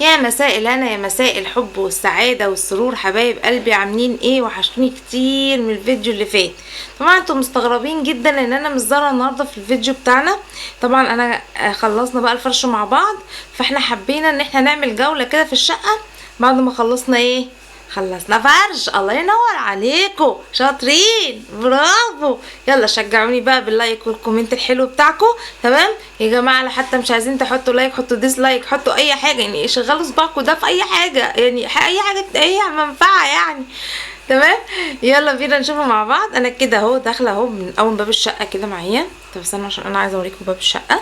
يا مساء الهنا، يا مساء الحب والسعادة والسرور، حبايب قلبي عاملين ايه؟ وحشتوني كتير من الفيديو اللي فات. طبعا انتم مستغربين جدا ان انا مش ظاهره النهارده في الفيديو بتاعنا. طبعا انا خلصنا بقى الفرش مع بعض، فاحنا حبينا ان احنا نعمل جولة كده في الشقة بعد ما خلصنا ايه، خلصنا فرش. الله ينور عليكم، شاطرين، برافو. يلا شجعوني بقى باللايك والكومنت الحلو بتاعكم. تمام يا جماعه، حتى مش عايزين تحطوا لايك، حطوا ديسلايك، حطوا اي حاجه، يعني شغلوا صباعكم ده في اي حاجه، يعني اي حاجه اي منفعه يعني. تمام، يلا بينا نشوفه مع بعض. انا كده اهو داخله اهو من اول باب الشقه كده معايا. طب استنى عشان انا عايزه اوريكم باب الشقه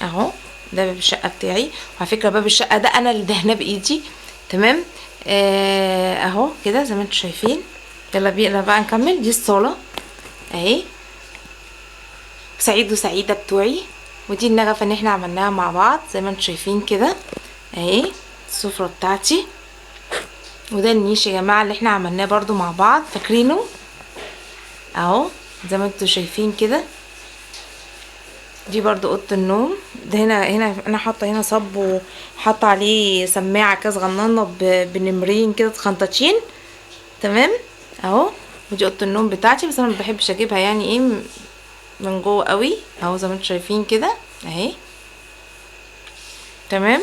اهو. ده باب الشقه بتاعي، وعلى فكره باب الشقه ده انا اللي دهناه بايدي. تمام اهو كده زي ما انتم شايفين. يلا بينا بقى نكمل. دي الصاله اهي، سعيد وسعيده بتوعي، ودي النغفه اللي احنا عملناها مع بعض زي ما انتم شايفين كده اهي. السفره بتاعتي، وده النيش يا جماعه اللي احنا عملناه برضو مع بعض، فاكرينه اهو زي ما انتم شايفين كده. دي برضو اوضه النوم. ده هنا انا حاطه هنا صب، وحاطه عليه سماعه كده صغننه بنمرين كده خنطتين. تمام اهو. ودي اوضه النوم بتاعتي، بس انا ما بحبش اجيبها يعني ايه من جوه قوي اهو زي ما انتم شايفين كده اهي. تمام،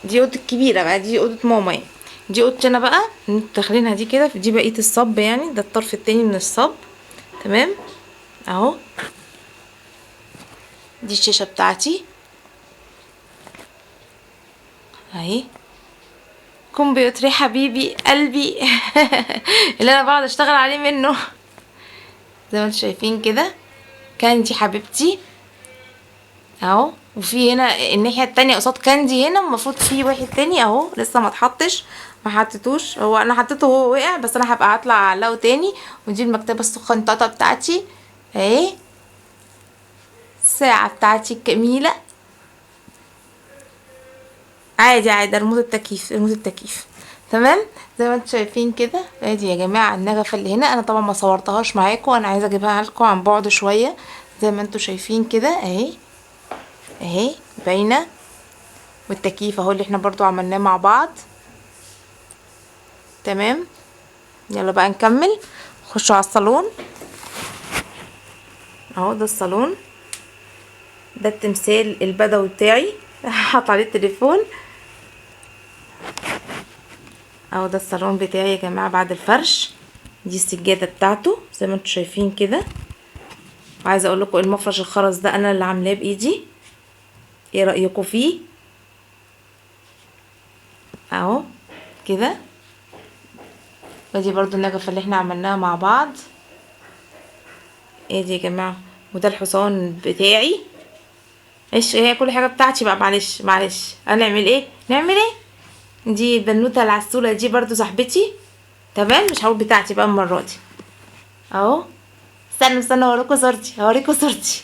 دي اوضه الكبيره بقى، دي اوضه ماما يعني. دي اوضتي انا بقى انتوا داخلينها دي كده. دي بقيه الصب يعني، ده الطرف التاني من الصب. تمام اهو. دي الشاشه بتاعتي اهي، كمبيوتري حبيبي قلبي اللي انا بقعد اشتغل عليه منه زي ما انتم شايفين كده. كاندي حبيبتي اهو. وفي هنا الناحيه التانية قصاد كاندي هنا المفروض في واحد تاني اهو لسه ما اتحطش، ما حطيتوش. هو انا حطيته وهو وقع، بس انا هبقى هطلع اعلقه تاني. ودي المكتبه السخنططه بتاعتي اهي. الساعه بتاعتي الجميله عادي عادي، ريموت التكييف، ريموت التكييف. تمام زي ما انتم شايفين كده. ادي يا جماعه النجفه اللي هنا، انا طبعا ما صورتهاش معاكم، انا عايزه اجيبها لكم عن بعد شويه زي ما انتم شايفين كده اهي. اهي باينه. والتكييف اهو اللي احنا برضو عملناه مع بعض. تمام، يلا بقى نكمل. خشوا على الصالون اهو. ده الصالون، ده التمثال البدوي بتاعي حاط عليه التليفون اهو. ده الصالون بتاعي يا جماعه بعد الفرش. دي السجاده بتاعته زي ما انتم شايفين كده. وعايزه اقول لكم المفرش الخرز ده انا اللي عاملاه بايدي، ايه رايكم فيه اهو كده. ودي برضو النجفه اللي احنا عملناها مع بعض. ايه دي يا جماعه؟ وده الحصان بتاعي. ايش هي كل حاجه بتاعتي بقى، معلش معلش هنعمل ايه، نعمل ايه. دي البنوته العسوله دي برضو صاحبتي. تمام، مش هقول بتاعتي بقى المره دي اهو. استنوا اوريكم صورتي، هوريكم صورتي.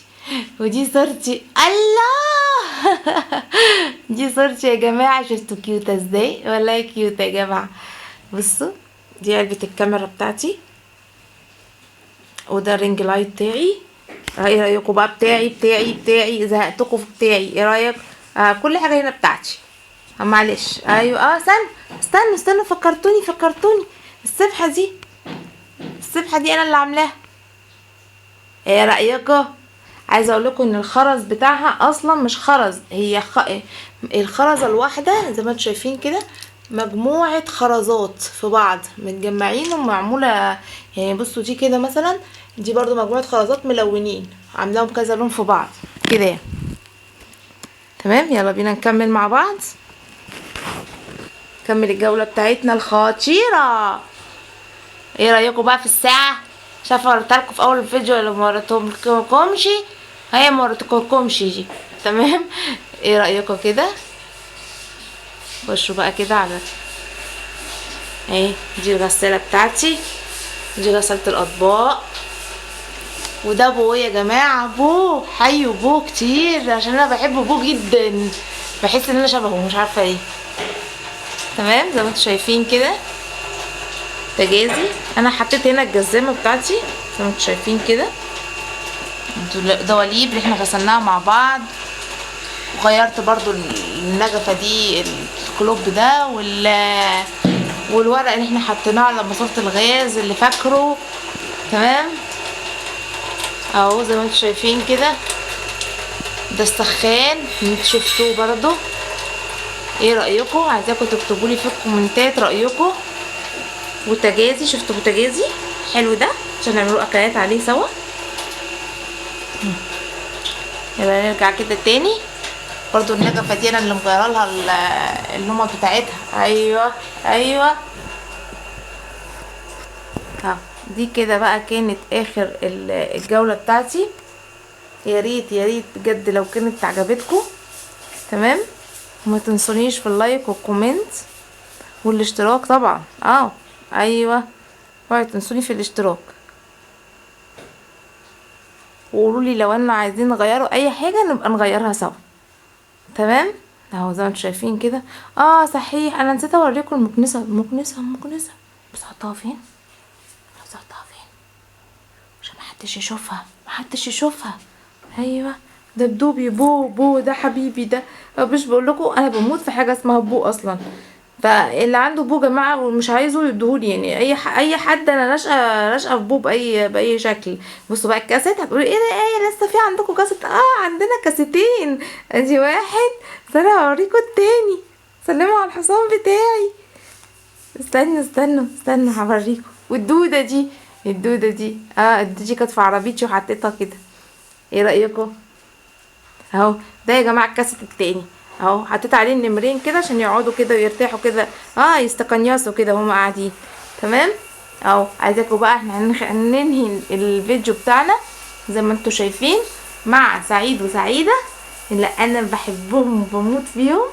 ودي صورتي الله دي صورتي يا جماعه. شفتوا كيوته ازاي؟ والله كيوته يا جماعه. بصوا، دي علبه الكاميرا بتاعتي، وده الرينج لايت بتاعي. ايه رايكم بقى؟ بتاعي زهقتكم بتاعي، ايه رايك؟ كل حاجه هنا بتاعتي. معلش ايوه استنوا فكرتوني. السبحه دي انا اللي عاملاها. ايه رايكم؟ عايزه اقول لكم ان الخرز بتاعها اصلا مش خرز، هي الخرزه الواحده زي ما انتم شايفين كده مجموعه خرزات في بعض متجمعين ومعموله يعني. بصوا دي كده مثلا، دي برضو مجموعه خرزات ملونين عاملاهم كذا لون في بعض كده يعني. تمام، يلا بينا نكمل مع بعض. نكمل الجوله بتاعتنا الخطيره. ايه رايكم بقى في الساعه؟ شايفه وريتها في اول الفيديو ولا ما وريتهمكمش؟ هي ما وريتكمش دي. تمام، ايه رايكم كده؟ خشوا بقى كده على اهي. دي الغساله بتاعتي، دي غساله الاطباق. وده بو يا جماعه، بو حيوا بو كتير عشان انا بحب بو جدا، بحس ان انا شبهه مش عارفه ليه. تمام زي ما انتم شايفين كده. بوتاجازي، انا حطيت هنا الجزامه بتاعتي زي ما انتم شايفين كده. دواليب اللي احنا غسلناها مع بعض. وغيرت برضو النجفة دي الكلوب ده والورق اللي احنا حطيناه على ماسورة الغاز اللي فاكره. تمام اهو زي ما انتوا شايفين كده. ده السخان انتوا شفتوه برضو. ايه رأيكم؟ عايزاكم تكتبوا لي في الكومنتات رأيكم. بوتاجازي، شفتوا بوتاجازي حلو ده عشان نعملوا اكلات عليه سوا. يبقى نرجع كده تاني. برضو النجفة دي انا اللي مغيره لها اللمبة بتاعتها. ايوه ايوه اهو. دي كده بقى كانت اخر الجولة بتاعتي. يا ريت يا ريت بجد لو كانت عجبتكم. تمام وما تنسونيش في اللايك والكومنت والاشتراك طبعا. ايوه اوعوا تنسوني في الاشتراك، وقولوا لي لو انا عايزين نغيروا اي حاجه نبقى نغيرها سوا. تمام اهو زي ما انتم شايفين كده. صحيح انا نسيت اوريكم المكنسه. بس احطها فين؟ عشان محدش يشوفها. ايوه دبدوبي بو ده حبيبي ده. مش بقول لكم انا بموت في حاجه اسمها بو اصلا. فاللي عنده بو جماعه ومش عايزه يديهولي، يعني اي حد انا راشقه في بو باي شكل. بصوا بقى الكاسيت. هتقولي ايه ده؟ ايه لسه في عندكم كاسيت؟ عندنا كاسيتين. ادي واحد. استنى اوريكم التاني. سلموا على الحصان بتاعي. استنوا هوريكم. والدوده دي الدودة دي كانت في عربيتي وحطيتها كده. ايه رأيكم؟ اهو ده يا جماعة الكاسيت التاني اهو. حطيت عليه النمرين كده عشان يقعدوا كده ويرتاحوا كده، يستقنيصوا كده وهم قاعدين. تمام اهو. عايزاكم بقى احنا هننهي الفيديو بتاعنا زي ما انتوا شايفين مع سعيد وسعيدة اللي انا بحبهم وبموت فيهم.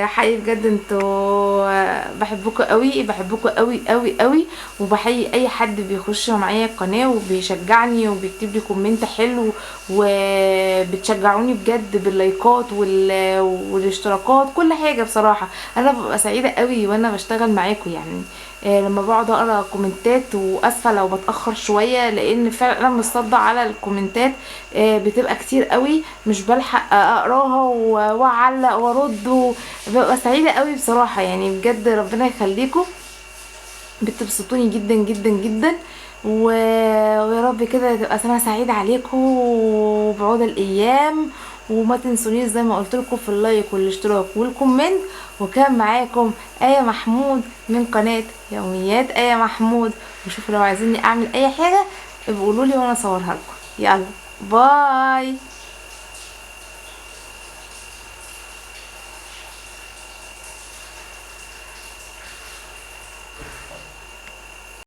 حقيقي بجد انتوا بحبكم قوي. وبحيي اي حد بيخش معايا القناه وبيشجعني وبيكتب لي كومنت حلو وبتشجعوني بجد باللايكات والاشتراكات كل حاجه. بصراحه انا ببقى سعيده قوي وانا بشتغل معاكم يعني. لما بقعد اقرا كومنتات، واسفه لو بتاخر شويه لان فعلا انا مصدع على الكومنتات. بتبقى كتير قوي مش بلحق اقراها واعلق وارد. ببقى سعيده قوي بصراحه يعني بجد. ربنا يخليكم، بتبسطوني جدا. ويا رب كده تبقى سنه سعيده عليكم وبعود الايام. وما تنسونيش زي ما قلت لكم في اللايك والاشتراك والكومنت. وكان معاكم آية محمود من قناة يوميات آية محمود. وشوفوا لو عايزيني اعمل اي حاجة بقولولي وانا اصورها لكم. يلا باي.